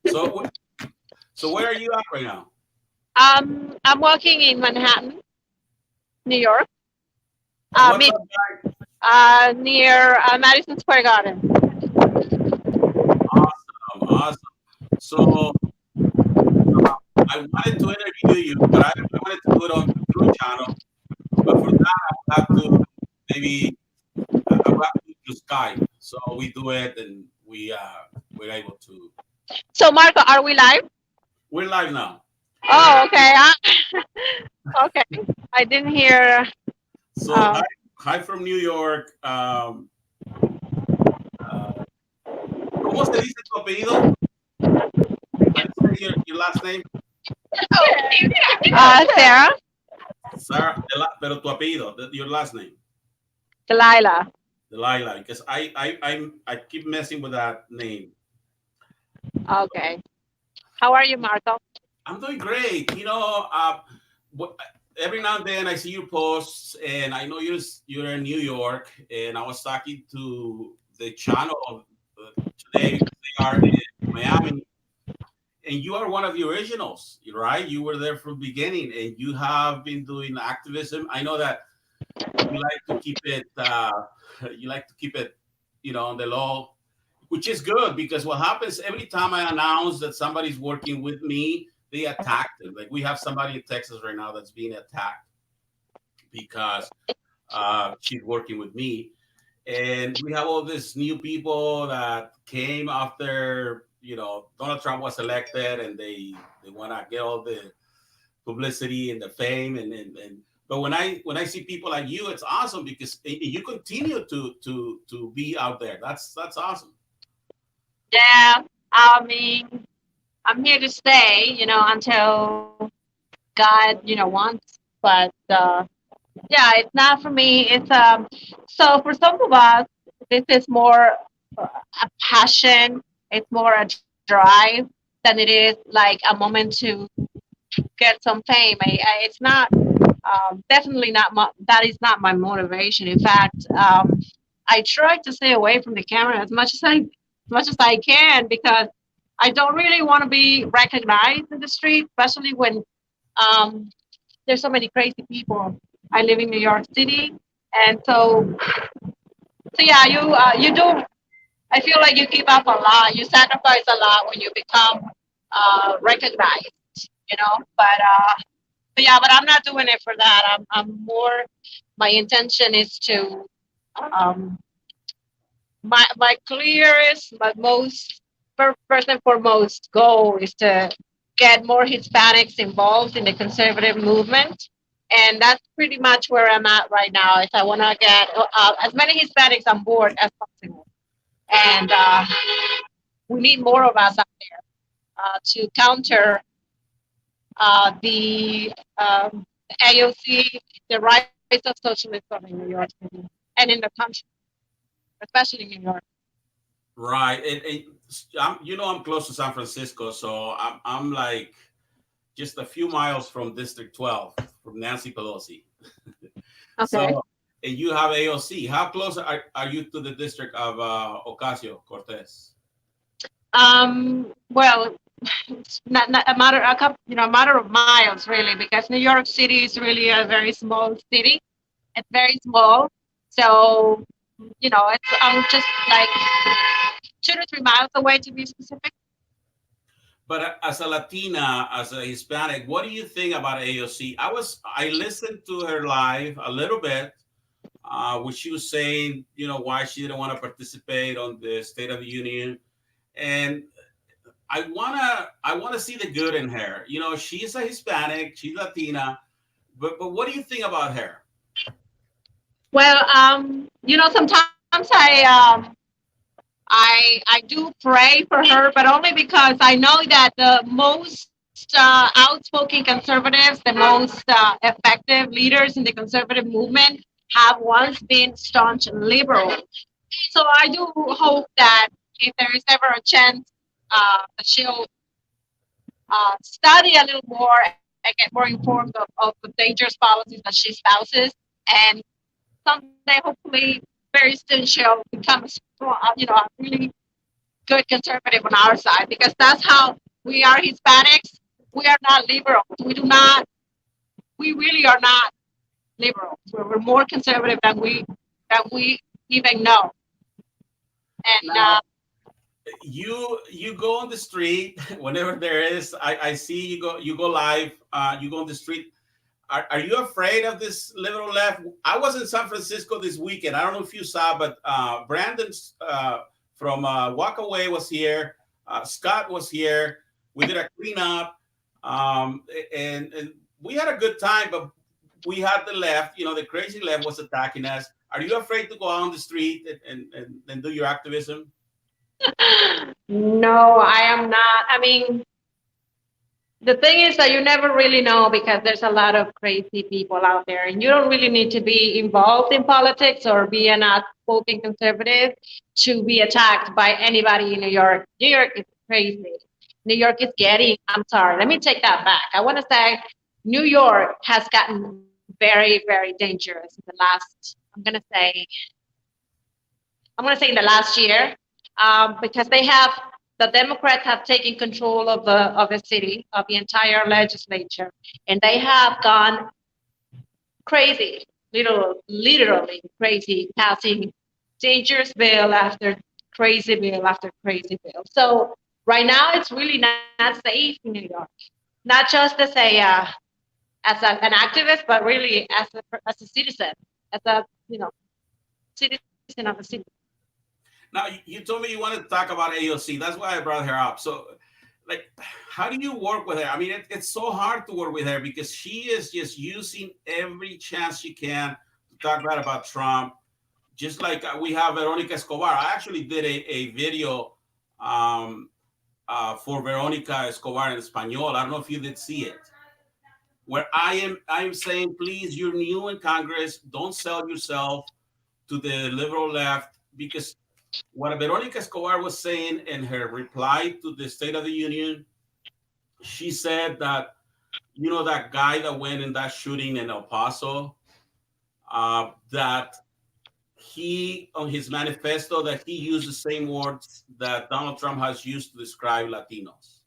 So, so where are you at right now? I'm working in Manhattan, New York, What's mid, up, guys? near Madison Square Garden. Awesome, awesome. So, I wanted to interview you, but I wanted to do it on through channel. But for that, I would have to maybe I would have to do Skype. So we do it, and we're able to. So, Marco, are we live? We're live now. Oh, okay. Okay. I didn't hear. So Uh, hi from New York. Uh, ¿Cómo se dice tu apellido? How do you say your last name? Sarah, Sarah, pero tu apellido, your last name, Delilah. Delilah. Because I keep messing with that name. Okay. How are you, Marco? I'm doing great. What, every now and then I see your posts, and I know you're in New York, and I was talking to the channel today because they are in Miami, and you are one of the originals, right? You were there from the beginning, and you have been doing activism. I know that you like to keep it, you like to keep it, on the low, which is good because what happens every time I announce that somebody's working with me, they attack them. Like we have somebody in Texas right now that's being attacked because she's working with me, and we have all these new people that came after Donald Trump was elected, and they want to get all the publicity and the fame, and but when I see people like you, it's awesome because you continue to be out there. That's awesome. Yeah. I mean, I'm here to stay, until God, wants. But yeah, it's not for me. It's so for some of us, this is more a passion. It's more a drive than it is like a moment to get some fame. It's not definitely not that is not my motivation. In fact, I try to stay away from the camera as much as I can because I don't really want to be recognized in the street, especially when um, there's so many crazy people. I live in New York City, and so yeah, you do. I feel like you give up a lot. You sacrifice a lot when you become recognized. But yeah, but I'm not doing it for that. I'm more. My intention is to um, my clearest, but most first and foremost goal is to get more Hispanics involved in the conservative movement, and that's pretty much where I'm at right now. Is I want to get as many Hispanics on board as possible, and we need more of us out there to counter the AOC, the rise of socialism in New York City and in the country, especially in New York. Right. I'm close to San Francisco, so I'm like just a few miles from District 12 from Nancy Pelosi. Okay. So, and you have AOC. How close are you to the district of Ocasio Cortez? Well, it's not a matter a couple, a matter of miles really, because New York City is really a very small city. It's very small, so it's just like 2 to 3 miles away to be specific. But as a Latina, as a Hispanic, what do you think about AOC? I listened to her live a little bit, where she was saying, why she didn't want to participate on the State of the Union, and I wanna see the good in her. She's a Hispanic, she's Latina, but what do you think about her? Well, sometimes I do pray for her, but only because I know that the most outspoken conservatives, the most effective leaders in the conservative movement, have once been staunch liberals. So I do hope that if there is ever a chance that she'll study a little more and get more informed of the dangerous policies that she spouses, and someday, hopefully, very soon, she'll become a strong, a really good conservative on our side because that's how we are Hispanics. We are not liberals. We do not. We really are not liberals. We're more conservative than we even know. And Now, you go on the street whenever there is. I see you go live. You go on the street. Are you afraid of this liberal left? I was in San Francisco this weekend. I don't know if you saw, but Brandon from Walkaway was here. Scott was here. We did a cleanup, and we had a good time. But we had the left. The crazy left was attacking us. Are you afraid to go out on the street and do your activism? no, I am not. I mean, the thing is that you never really know because there's a lot of crazy people out there, and you don't really need to be involved in politics or be an outspoken conservative to be attacked by anybody in New York. New York is crazy. New York is getting, I'm sorry, let me take that back. I want to say New York has gotten very, very dangerous in the last, I'm going to say in the last year, because the Democrats have taken control of the city, of the entire legislature, and they have gone crazy, literally crazy, passing dangerous bill after crazy bill after crazy bill. So right now, it's really not safe in New York, not just as an activist, but really as a citizen, as a citizen of the city. Now, you told me you wanted to talk about AOC. That's why I brought her up. So, like, how do you work with her? I mean, it's so hard to work with her because she is just using every chance she can to talk bad about Trump. Just like we have Veronica Escobar. I actually did a video for Veronica Escobar in Espanol. I don't know if you did see it, where I am saying, please, you're new in Congress. Don't sell yourself to the liberal left, because what Veronica Escobar was saying in her reply to the State of the Union, she said that, that guy that went in that shooting in El Paso, that he, on his manifesto, that he used the same words that Donald Trump has used to describe Latinos.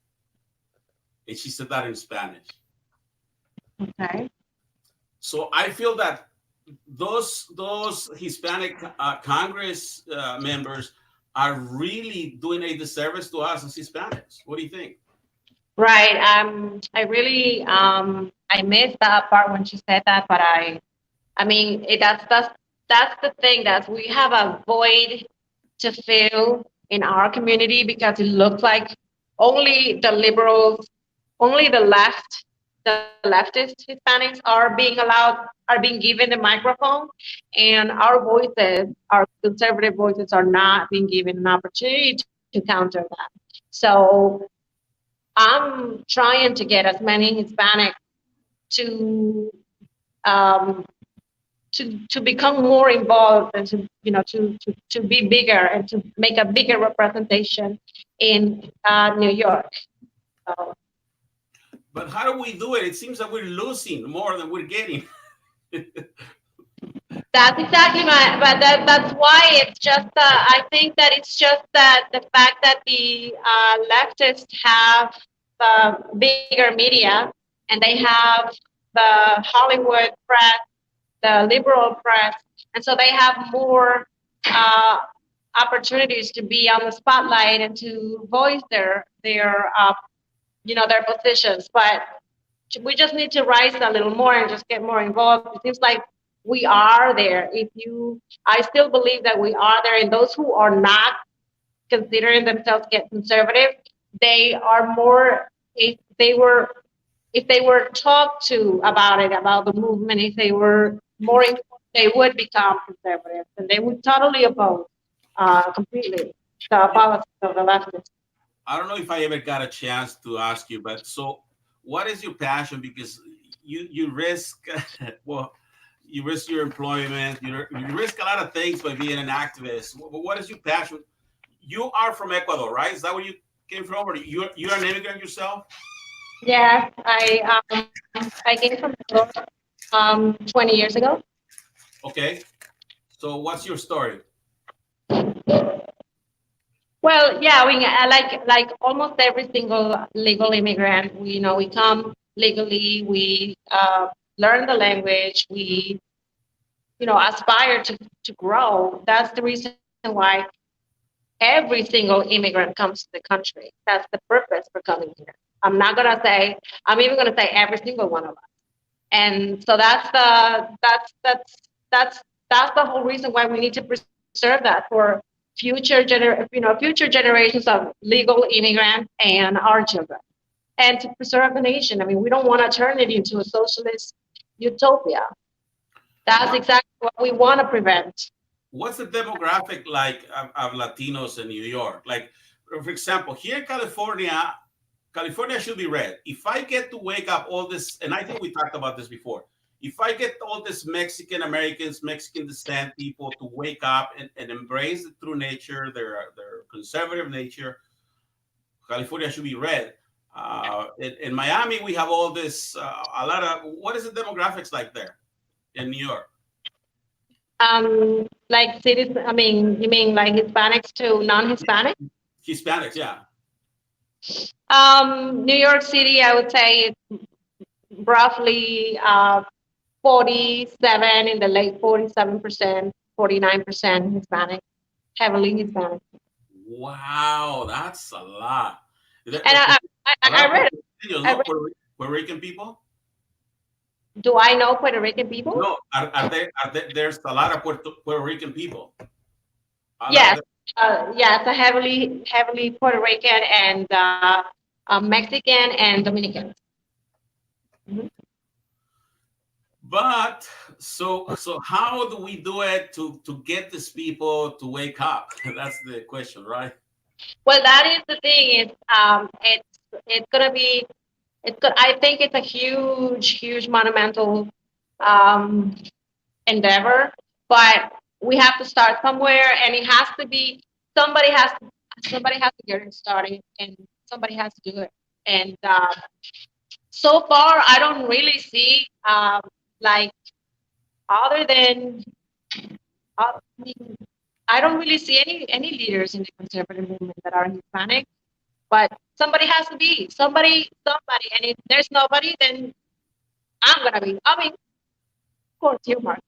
And she said that in Spanish. Okay. So I feel that those Hispanic Congress members are really doing a disservice to us as Hispanics. What do you think? Right. I really I missed that part when she said that, but I mean that's the thing, that we have a void to fill in our community because it looks like only the liberals, only the leftist Hispanics are being given the microphone, and our voices, our conservative voices, are not being given an opportunity to counter that. So I'm trying to get as many Hispanics to um, to become more involved and to be bigger and to make a bigger representation in New York. So But how do we do it? It seems that we're losing more than we're getting. that's exactly but that's why it's just I think that it's just that the fact that the leftists have the bigger media and they have the Hollywood press, the liberal press, and so they have more uh, opportunities to be on the spotlight and to voice their positions. But we just need to rise a little more and just get more involved. It seems like we are there. I still believe that we are there, and those who are not considering themselves get conservative, they are more. If they were talked to about it, about the movement, if they were more informed, they would become conservative, and they would totally oppose completely the policies of the leftists. I don't know if I ever got a chance to ask you, but so what is your passion? Because you risk well, you risk your employment, you risk a lot of things by being an activist. What is your passion? You are from Ecuador, right? Is that where you came from, or you're an immigrant yourself? Yeah, I came from Ecuador 20 years ago. Okay. So what's your story? Well, yeah, we like almost every single legal immigrant. We come legally. We learn the language. We aspire to grow. That's the reason why every single immigrant comes to the country. That's the purpose for coming here. I'm not gonna say. I'm even gonna say every single one of us. And so that's the whole reason why we need to preserve that for future generations of legal immigrants and our children, and to preserve the nation. I mean, we don't want to turn it into a socialist utopia. That's What exactly what we want to prevent. what's the demographic like of Latinos in New York? Like, for example, here in California, California should be red. If I get to wake up all this, and I think we talked about this before, if I get all this Mexican Americans, Mexican descent people to wake up and embrace the true nature, their conservative nature, California should be red. In Miami, we have all this, a lot of, what is the demographics like there in New York? Like cities, I mean, you mean like Hispanics to non-Hispanic? Hispanics, yeah. New York City, I would say it's roughly 47, in the late 47%, 49% Hispanic, heavily Hispanic. Wow, that's a lot. And A lot I of read, Puerto Ricans, I no? read, Puerto Rican people? do I know Puerto Rican people? No, there's a lot of Puerto Rican people. A lot of Yes, them. yeah, it's a heavily Puerto Rican and Mexican and Dominican. Mhm. But so how do we do it to get these people to wake up? That's the question, right? Well, that is the thing. It's gonna be it's good. I think it's a huge monumental um, endeavor, but we have to start somewhere, and it has to be somebody has somebody has to get it started, and somebody has to do it. And so far, I don't really see like other than I mean, I don't really see any leaders in the conservative movement that are Hispanic. But somebody has to be somebody, and if there's nobody, then I'm gonna be. I mean, of course, you, Marco.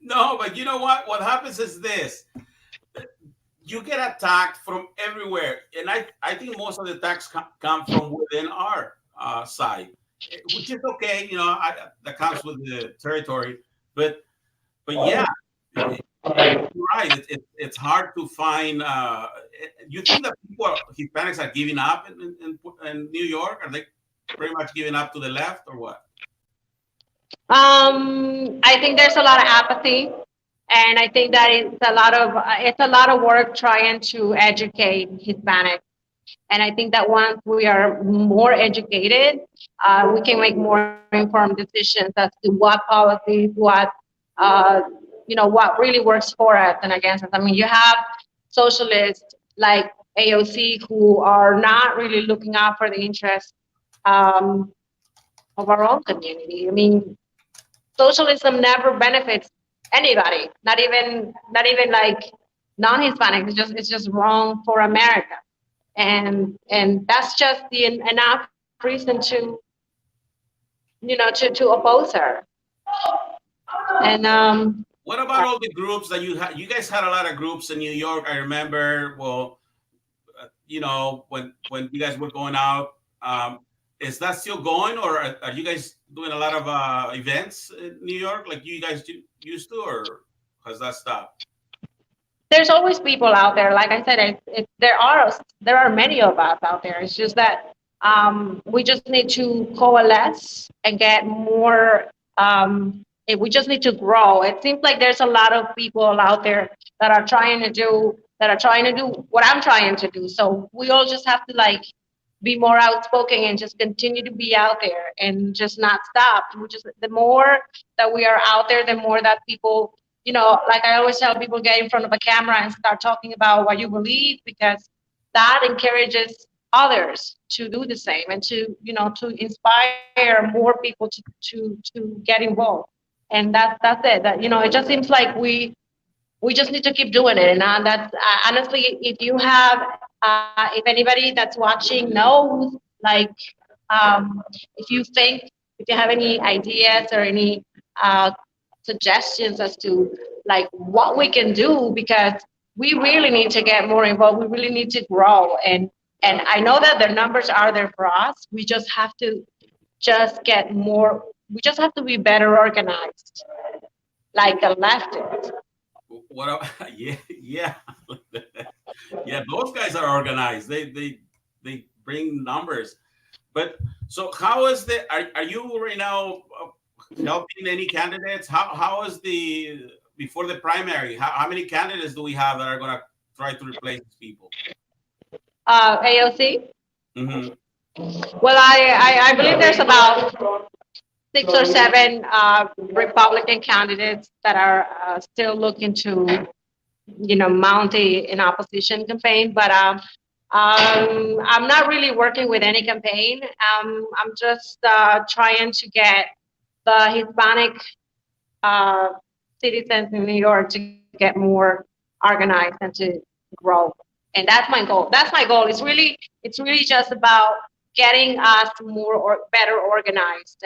No, but you know what? What happens is this: you get attacked from everywhere, and I think most of the attacks come from within our side, which is okay. That comes with the territory, but yeah, you're right. It's hard to find. You think that Hispanics are giving up in New York? Are they pretty much giving up to the left or what? I think there's a lot of apathy, and I think that it's a lot of work trying to educate Hispanic. And I think that once we are more educated, we can make more informed decisions as to what policies, uh, what really works for us and against us. I mean, you have socialists like AOC who are not really looking out for the interests um, of our own community. I mean, socialism never benefits anybody, not even like non-Hispanic. It's just wrong for America, and that's just enough reason to oppose her. And What about all the groups that you had? You guys had a lot of groups in New York. I remember. Well, when you guys were going out, is that still going, or are you guys doing a lot of events in New York like you guys used to, or has that stopped? there's always people out there. Like I said, there are many of us out there. It's just that we just need to coalesce and get more. We just need to grow. It seems like there's a lot of people out there that are trying to do what I'm trying to do. So we all just have to like be more outspoken and just continue to be out there and just not stop. The more that we are out there, the more that people, like I always tell people, get in front of a camera and start talking about what you believe, because that encourages others to do the same, and to inspire more people to get involved. And that's it. That it just seems like we just need to keep doing it. And that's honestly, if you have, if anybody that's watching knows, like, um, if you think, if you have any ideas or any uh, suggestions as to like what we can do, because we really need to get more involved. We really need to grow, and I know that the numbers are there for us. We just have to just get more. We just have to be better organized, like the leftists. Yeah, yeah, yeah. Those guys are organized. They bring numbers. But so how is are you right now helping any candidates? How is the before the primary? How many candidates do we have that are going to try to replace these people? AOC. Hmm. Well, I believe there's about 6 or 7 Republican candidates that are still looking to, mount an opposition campaign. But I'm not really working with any campaign. I'm just trying to get the Hispanic uh, citizens in New York to get more organized and to grow. And that's my goal. That's my goal. It's really just about getting us more or better organized.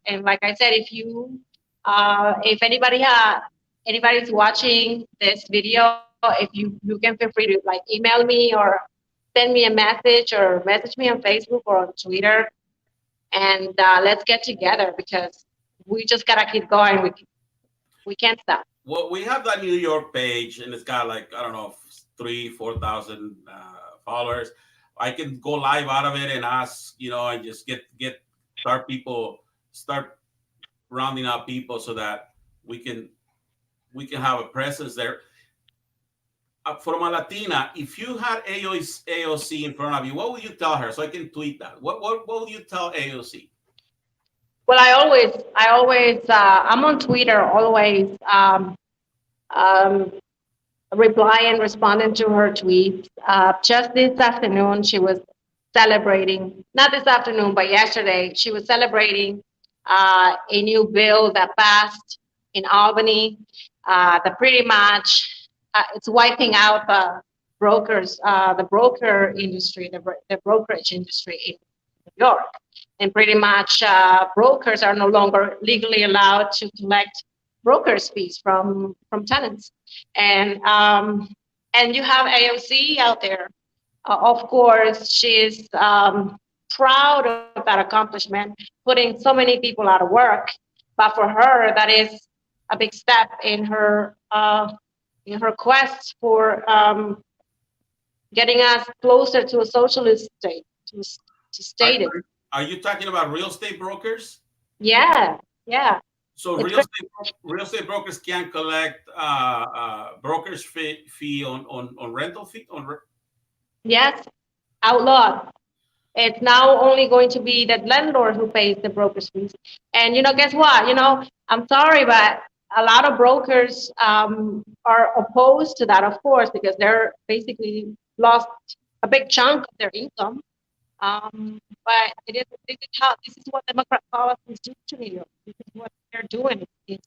And like I said, if anybody's watching this video, if you can feel free to like email me or send me a message or message me on Facebook or on Twitter, and let's get together because we just gotta keep going. We can't stop. Well, we have that New York page, and it's got like I don't know 3,000-4,000 followers. I can go live out of it and ask, and just get start rounding up people so that we can we can have a presence there. From a Latina, if you had AOC in front of you, what would you tell her? So I can tweet that. What would you tell AOC? Well, I'm on Twitter always, um, replying, responding to her tweets. Just this afternoon, she was celebrating, not this afternoon, but yesterday, she was celebrating a new bill that passed in Albany that pretty much it's wiping out the broker industry, the brokerage industry in New York. And pretty much brokers are no longer legally allowed to collect brokers fees from tenants. And you have AOC out there. Of course, she's proud of that accomplishment, putting so many people out of work. But for her, that is a big step in her quest for getting us closer to a socialist state, to Are, status. are you talking about real estate brokers? Yeah, yeah. So It's real estate brokers can collect brokers fee on rental fee on. yes, outlawed. It's now only going to be the landlord who pays the broker's fees. And guess what? I'm sorry, but a lot of brokers are opposed to that, of course, because they're basically lost a big chunk of their income. But this is what Democrat policies do to New York. This is what they're doing. It's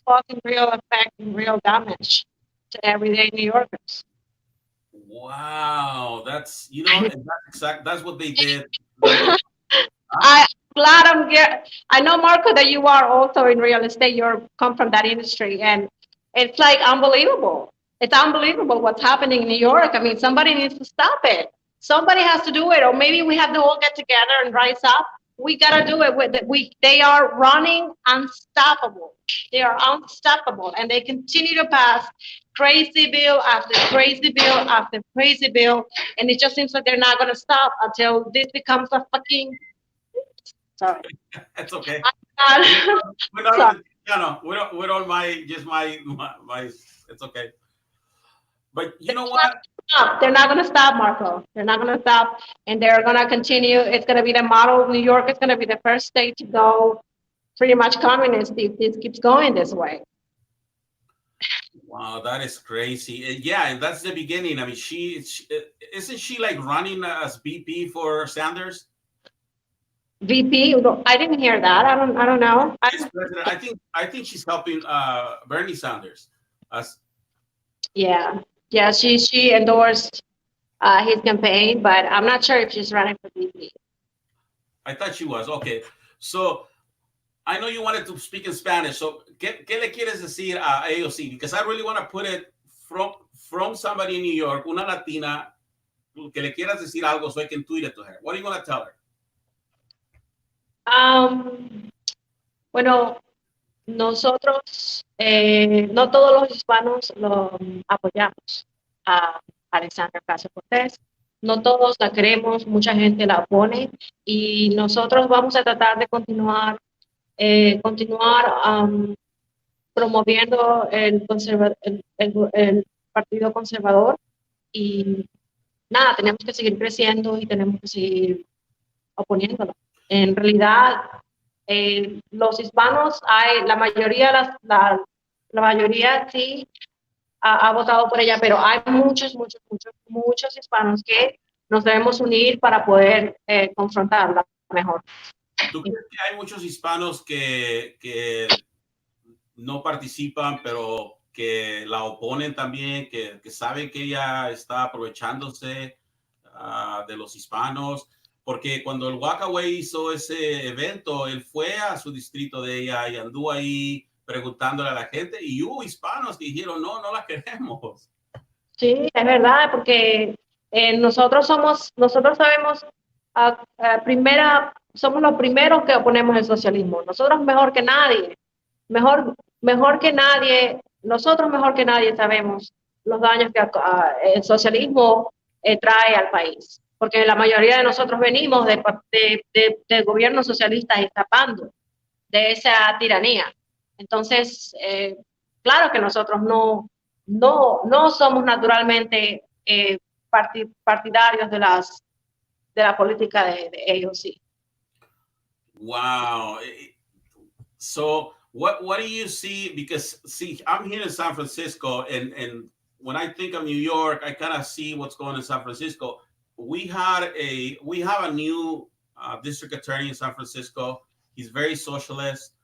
causing real effect and real damage to everyday New Yorkers. Wow, that's what they did. Remember? Huh? I'm glad I know, Marco, that you are also in real estate. You're come from that industry, and it's like unbelievable. It's unbelievable what's happening in New York. I mean, somebody needs to stop it. Somebody has to do it, or maybe we have to all get together and rise up. We gotta do it. They are running unstoppable. They are unstoppable, and they continue to pass crazy bill after crazy bill after crazy bill, and it just seems like they're not gonna stop until this becomes a fucking. Sorry. It's okay. I'm We're not sorry. even, we don't mind just my. It's okay. But you know what? Stop. They're not going to stop, Marco. They're not going to stop, and they're going to continue. It's going to be the model. New York is going to be the first state to go pretty much communist if this keeps going this way. Wow, that is crazy. Yeah, and that's the beginning. I mean, isn't she like running as VP for Sanders? VP, I didn't hear that. I don't know. Vice President. I think she's helping Bernie Sanders As Yeah, yeah. She endorsed his campaign, but I'm not sure if she's running for VP. I thought she was. Okay. So I know you wanted to speak in Spanish. So, ¿qué le quieres decir a AOC? Because I really want to put it from somebody in New York, una latina, que le quieras decir algo so I can tweet it to her. What are you going to tell her? Bueno, nosotros, no todos los hispanos lo apoyamos a Alexandra Ocasio-Cortez. No todos la queremos, mucha gente la opone y nosotros vamos a tratar de continuar promoviendo el Partido Conservador y nada, tenemos que seguir creciendo y tenemos que seguir oponiéndolo. En realidad, los hispanos, la mayoría sí ha votado por ella, pero hay muchos hispanos que nos debemos unir para poder confrontarla mejor. ¿Tú crees que hay muchos hispanos que no participan, pero que la oponen también, que saben que ella está aprovechándose de los hispanos? Porque cuando el Walkaway hizo ese evento, él fue a su distrito de ella y anduvo ahí preguntándole a la gente y hubo hispanos que dijeron, no, no la queremos. Sí, es verdad, porque nosotros sabemos, somos los primeros que oponemos el socialismo. Nosotros mejor que nadie, mejor que nadie, nosotros mejor que nadie sabemos los daños que el socialismo trae al país. Porque la mayoría de nosotros venimos de gobiernos socialistas escapando de esa tiranía. Entonces, claro que nosotros no somos naturalmente partidarios de la política de AOC. Wow. So what do you see? Because see, I'm here in San Francisco, and when I think of New York, I kind of see what's going on in San Francisco. We have a new district attorney in San Francisco. He's very socialist.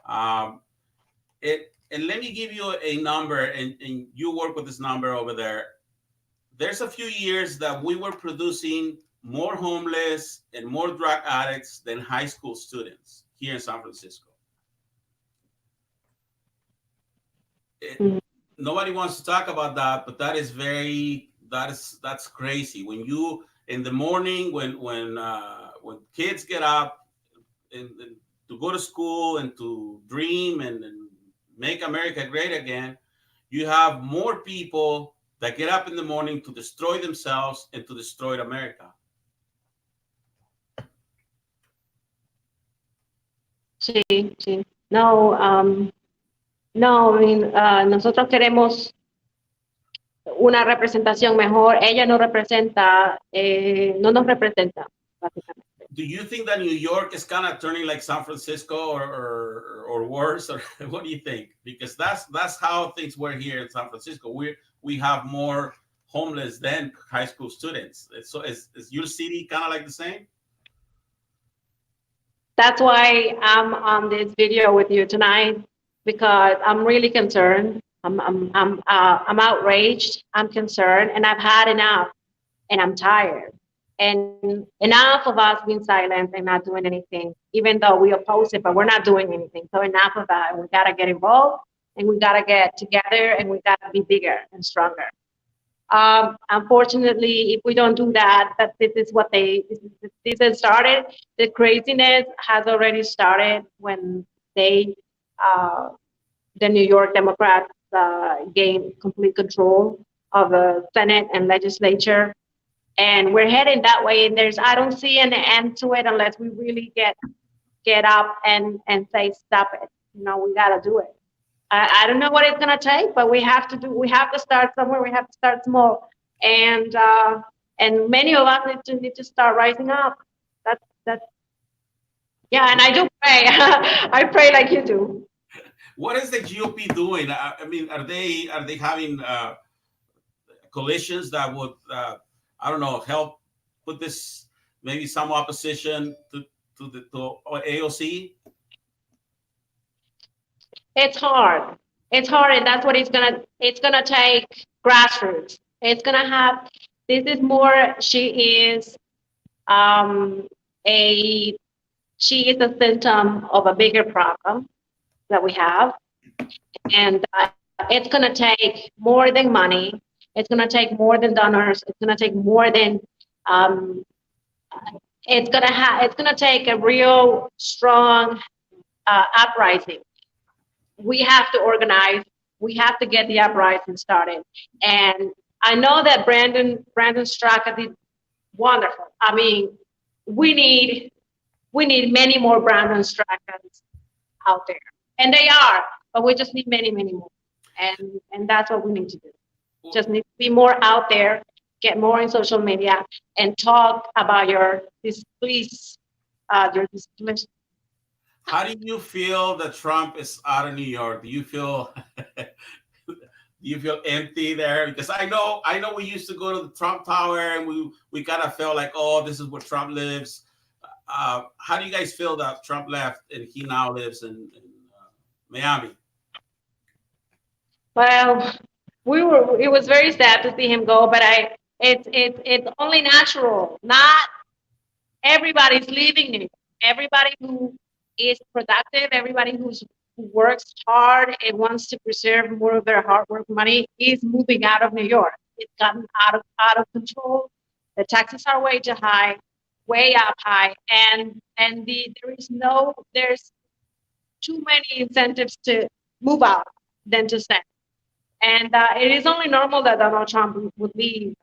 And let me give you a number, and you work with this number over there. There's a few years that we were producing more homeless and more drug addicts than high school students here in San Francisco. Nobody wants to talk about that, but that's crazy. When you in the morning, when kids get up and to go to school and to dream and make America great again, you have more people that get up in the morning to destroy themselves and to destroy America. Sí, sí. No, no, nosotros queremos una representación mejor. Ella no nos representa, básicamente. Do you think that New York is kind of turning like San Francisco or worse, or what do you think? Because that's how things were here in San Francisco. We have more homeless than high school students. So is your city kind of like the same? That's why I'm on this video with you tonight, because I'm really concerned. I'm outraged. I'm concerned, and I've had enough, and I'm tired. And enough of us being silent and not doing anything, even though we oppose it, but we're not doing anything. So enough of that. We gotta get involved, and we gotta get together, and we gotta be bigger and stronger. Unfortunately, if we don't do that, this has started. The craziness has already started when the New York Democrats gained complete control of the Senate and legislature. And we're heading that way. And I don't see an end to it unless we really get up and say, stop it. We gotta do it. I don't know what it's gonna take, but we have to start somewhere. We have to start small, and many of us need to start rising up. That's yeah, and I do pray. I pray like you do. What is the GOP doing? I mean, are they having coalitions that would I don't know, help put this maybe some opposition to AOC? It's hard. It's hard, and that's what it's gonna take grassroots. It's gonna have. This is more. Um, a she is a symptom of a bigger problem that we have, and it's gonna take more than money. It's gonna take more than donors. It's gonna take more than. Um, it's gonna take a real strong uprising. We have to organize. We have to get the uprising started. And I know that Brandon Straka did wonderful. I mean, we need we need many more Brandon Strakas out there, and they are. But we just need many, many more. And that's what we need to do. Just need to be more out there, get more in social media, and talk about your displeased, your displeasure. How do you feel that Trump is out of New York? Do you feel do you feel empty there? Because I know we used to go to the Trump Tower and we kind of felt like, oh, this is where Trump lives. How do you guys feel that Trump left and he now lives in Miami? Well, we were. It was very sad to see him go, but it's only natural. Not everybody's leaving New York. Everybody who is productive, everybody who works hard and wants to preserve more of their hard work money is moving out of New York. It's gotten out of control. The taxes are way too high, way up high, and there's too many incentives to move out than to stay. And it is only normal that Donald Trump would leave.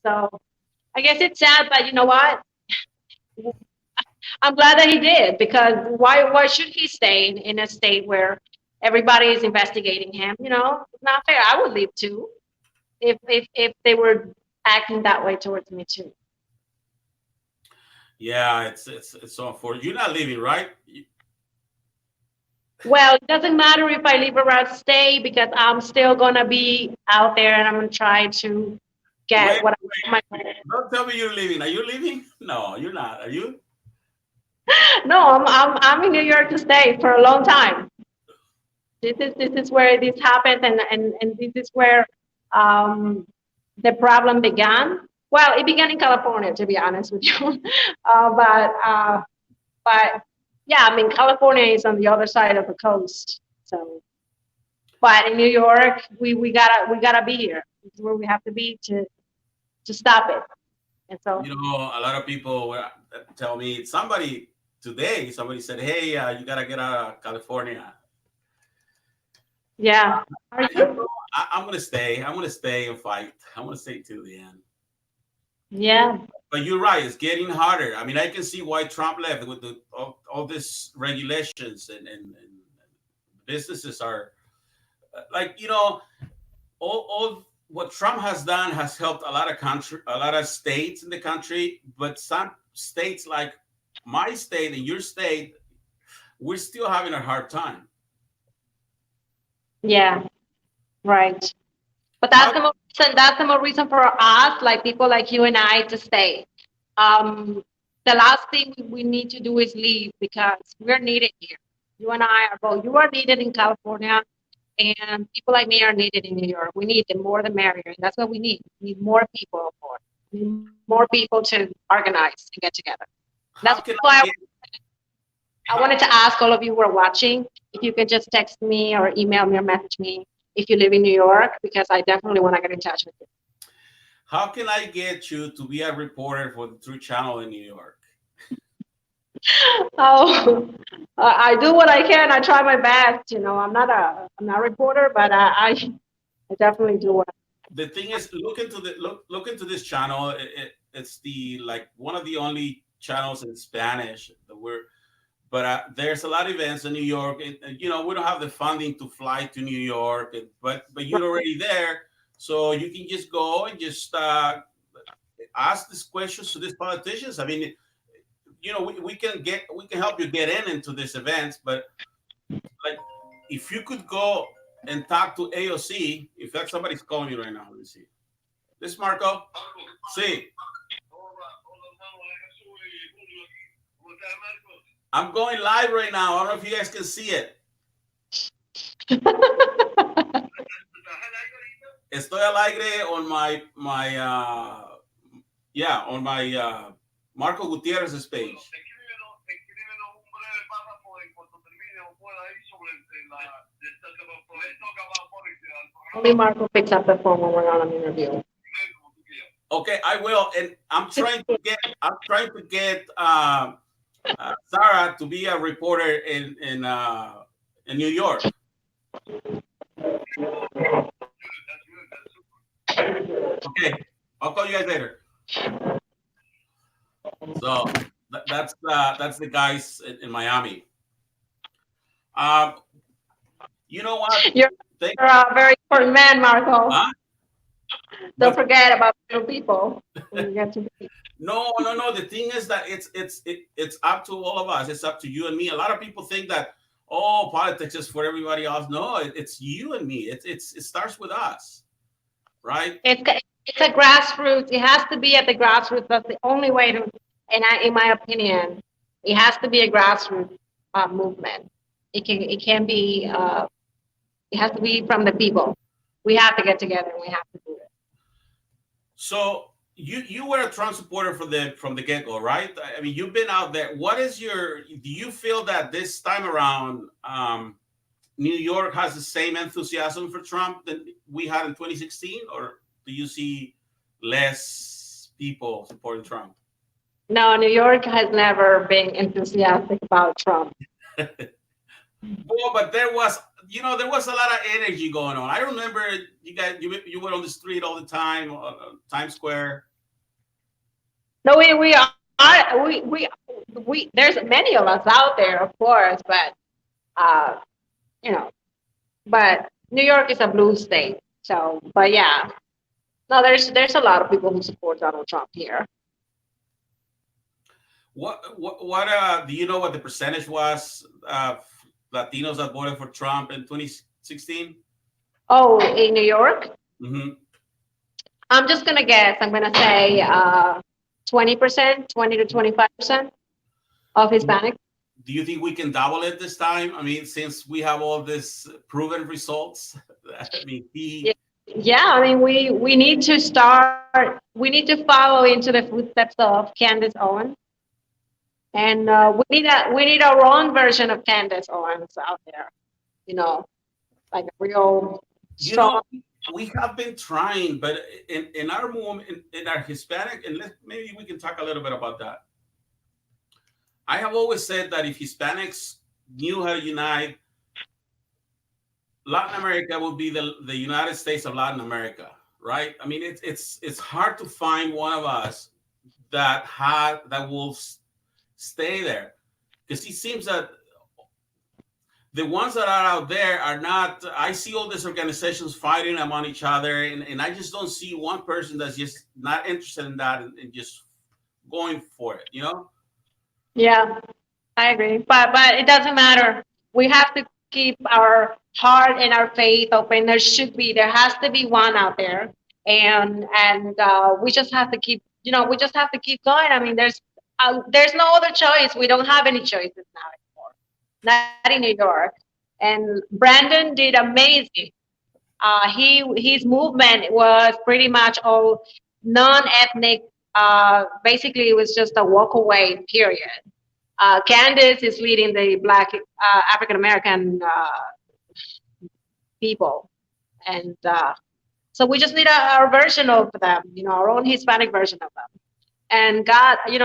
So I guess it's sad, but you know what? I'm glad that he did, because why should he stay in a state where everybody is investigating him? You know, it's not fair. I would leave too if they were acting that way towards me too. Yeah, it's so unfortunate. You're not leaving, right? Well, it doesn't matter if I leave or I stay, because I'm still gonna be out there and I'm gonna try to get Wait, what I wait. Don't tell me you're leaving. Are you leaving? No, you're not. Are you? No, I'm in New York to stay for a long time. This is where this happened, and this is where um, the problem began. Well, it began in California, to be honest with you. But yeah, I mean, California is on the other side of the coast. So, but in New York, we gotta be here. This is where we have to be to stop it. And so, A lot of people tell me, somebody said, hey, you gotta get out of California. yeah. Are I don't you? know. I'm gonna stay. I'm gonna stay and fight. I'm gonna stay till the end. Yeah. But you're right. It's getting harder. I mean, I can see why Trump left with all this regulations and businesses are like all what Trump has done has helped a lot of states in the country, but some states like my state and your state, we're still having a hard time. Yeah. Right. But How that's the more reason for us, like people like you and I, to stay. Um, the last thing we need to do is leave, because we're needed here. You and I are both. You are needed in California, and people like me are needed in New York. We need the more the merrier, and that's what we need. We need more people on board. We need more people to organize and get together. how That's can I why get I how, wanted to ask all of you who are watching if you can just text me or email me or message me if you live in New York, because I definitely want to get in touch with you. how can I get you to be a reporter for the True Channel in New York? Oh, I do what I can. I try my best. You know, I'm not a reporter, but I definitely do what. The thing is, look into this channel. It's the like one of the only channels in Spanish that we're. But there's a lot of events in New York, and we don't have the funding to fly to New York, but you're already there, so you can just go and just ask these questions to these politicians. I mean, we can help you get into these events, but like if you could go and talk to AOC, if that's somebody's calling me right now, let me see. This Marco. See, I'm going live right now. I don't know if you guys can see it. Estoy al aire on yeah, on my Marco Gutierrez's page. Only Marco picks up the phone when we're on an interview. Okay, I will, and I'm trying to get Sarah to be a reporter in New York. Okay, I'll call you guys later. So that's the guys in Miami. Um, you know what? You're, Thank, you're a very important man, Marco. huh? Don't But forget about little people when you get to be. no, no, no. The thing is that it's up to all of us. It's up to you and me. A lot of people think that oh, politics is for everybody else. No, it's you and me. It starts with us, right? It's a grassroots. It has to be at the grassroots. That's the only way to, in my opinion, it has to be a grassroots movement. It can be it has to be from the people. We have to get together and we have to do it. So you were a Trump supporter from the get go, right? I mean, you've been out there. What is your? Do you feel that this time around, New York has the same enthusiasm for Trump that we had in 2016, or do you see less people supporting Trump? No, New York has never been enthusiastic about Trump. Well, but there was a lot of energy going on. I remember you were on the street all the time, Times Square. No, we are we there's many of us out there, of course, but uh, you know, but New York is a blue state. So, but yeah, no, there's a lot of people who support Donald Trump here. What do you know what the percentage was of Latinos that voted for Trump in 2016? Oh, in New York, Hmm. I'm just gonna guess. I'm gonna say 20%, 20 to 25% of Hispanics. Do you think we can double it this time? I mean, since we have all this proven results, I mean, Yeah, yeah. I mean, we need to start. We need to follow into the footsteps of Candace Owens, and we need our own version of Candace Owens out there. You know, like a real you strong. know, we have been trying, but in our movement, in our Hispanic, and maybe we can talk a little bit about that. I have always said that if Hispanics knew how to unite, Latin America would be the United States of Latin America, right? I mean, it's hard to find one of us that will stay there because it seems that the ones that are out there are not. I see all these organizations fighting among each other, and I just don't see one person that's just not interested in that and just going for it, you know? Yeah, I agree. But it doesn't matter. We have to keep our heart and our faith open. There has to be one out there, and we just have to keep. We just have to keep going. I mean, there's no other choice. We don't have any choices now anymore. Not in New York. And Brandon did amazing. His movement was pretty much all non-ethnic. Basically, it was just a walk away. Period. Candace is leading the Black African American people, and so we just need our version of them. Our own Hispanic version of them. And God, we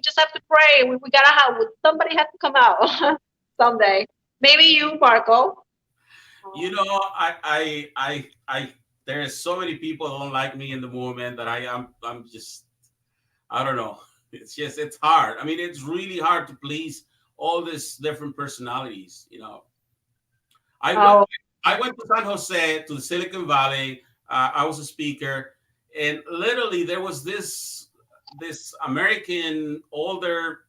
just have to pray. We gotta have somebody has to come out someday. Maybe you, Marco. You know, I there's so many people that don't like me in the movement that I'm just I don't know. It's hard. I mean, it's really hard to please all these different personalities. You know, I went Oh, I went to San Jose to the Silicon Valley. I was a speaker, and literally there was this American older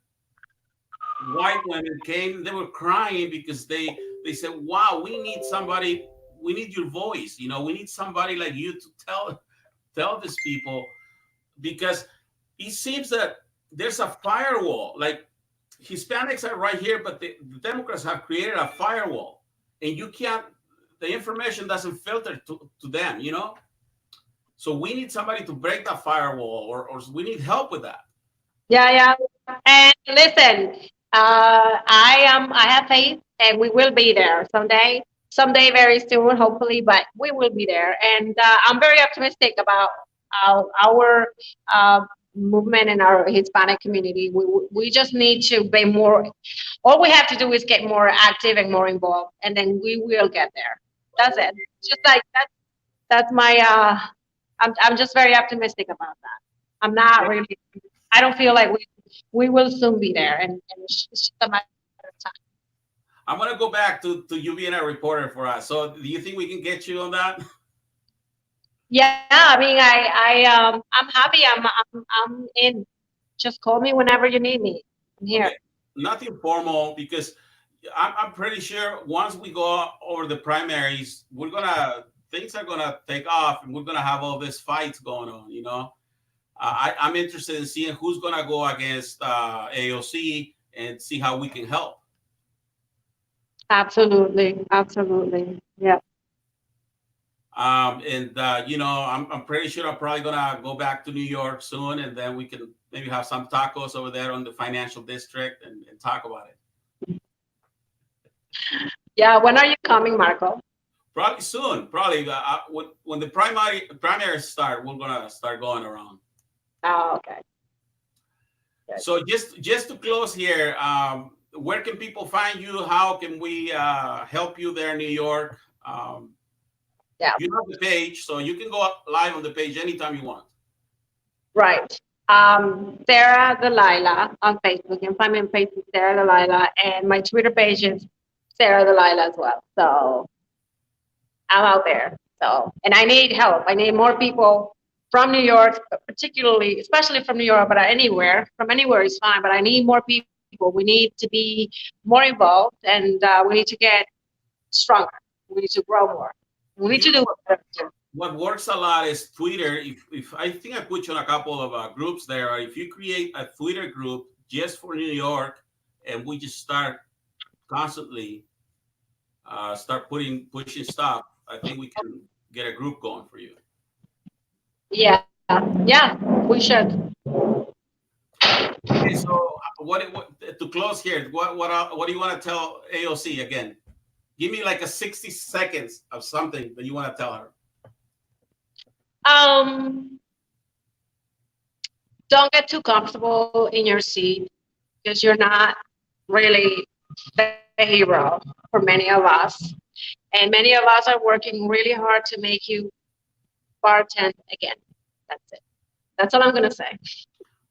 white women came. They were crying because they said, "Wow, we need somebody. We need your voice. You know, we need somebody like you to tell these people because it seems that there's a firewall. Like Hispanics are right here, but the Democrats have created a firewall, and you can't. The information doesn't filter to them, you know. So we need somebody to break that firewall, or we need help with that. Yeah, yeah. And listen, I have faith, and we will be there someday very soon, hopefully. But we will be there, and I'm very optimistic about our uh, movement in our Hispanic community. We just need to be more. All we have to do is get more active and more involved, and then we will get there. That's it. Just like that. That's my. I'm just very optimistic about that. I'm not really. I don't feel like we will soon be there, and it's just a matter of time. I'm gonna go back to you being a reporter for us. So do you think we can get you on that? Yeah, I mean, I'm happy. I'm in. Just call me whenever you need me. I'm here. Okay, nothing formal because I'm pretty sure once we go over the primaries, we're gonna things are gonna take off, and we're gonna have all these fights going on. You know, I'm interested in seeing who's gonna go against AOC and see how we can help. Absolutely, absolutely. Yeah. And you know, I'm pretty sure I'm probably gonna go back to New York soon, and then we can maybe have some tacos over there on the financial district and talk about it. Yeah. When are you coming, Marco? Probably soon. Probably when the primaries start, we're gonna start going around. Oh, okay. Good. So just to close here, where can people find you? How can we help you there in New York? Yeah. You have the page, so you can go up live on the page anytime you want. Right. Sarah Delilah on Facebook. You can find me on Facebook, Sarah Delilah, and my Twitter page is Sarah Delilah as well. So I'm out there. So, and I need help. I need more people from New York, particularly, especially from New York, but from anywhere is fine. But I need more people. We need to be more involved, and we need to get stronger. We need to grow more. We need You to know do better. what works a lot is Twitter. If I think I put you on a couple of groups there, or if you create a Twitter group just for New York, and we just start constantly start pushing stuff, I think we can get a group going for you. Yeah, yeah, we should. Okay, so what to close here? What do you want to tell AOC again? Give me like a 60 seconds of something that you want to tell her. Um, don't get too comfortable in your seat because you're not really the hero for many of us. And many of us are working really hard to make you bartend again. That's it. That's all I'm going to say.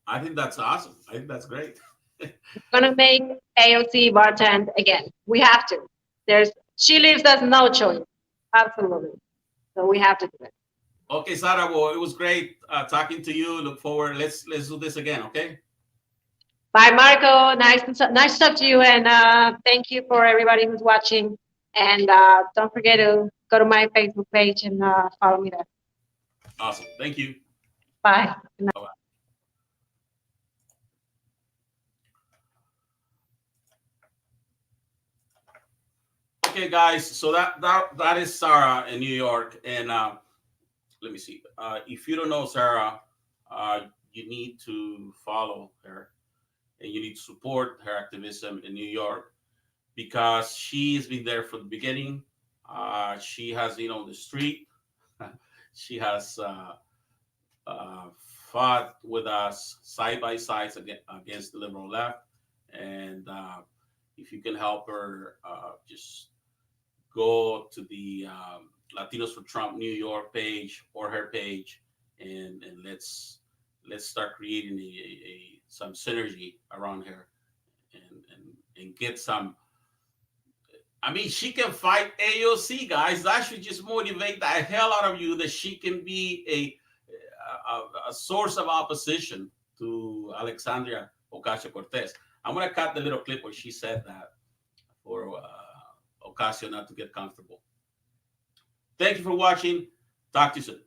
I think that's awesome. I think that's great. We're going to make AOC bartend again. We have to. She leaves us no choice. Absolutely. So we have to do it. Okay, Sarah, well, it was great talking to you. Look forward. Let's do this again. Okay. Bye, Marco. Nice to talk to you, and thank you for everybody who's watching. And don't forget to go to my Facebook page and follow me there. Awesome. Thank you. Bye. Bye-bye. Okay, guys. So that is Sarah in New York, and let me see. If you don't know Sarah, you need to follow her, and you need to support her activism in New York because she has been there from the beginning. She has been on the street. She has fought with us side by side against the liberal left. And if you can help her, just go to the Latinos for Trump New York page or her page, and let's start creating some synergy around her, and get some. I mean, she can fight AOC, guys. That should just motivate the hell out of you that she can be a source of opposition to Alexandria Ocasio-Cortez. I'm going to cut the little clip where she said that for Ocasio not to get comfortable. Thank you for watching. Talk to you soon.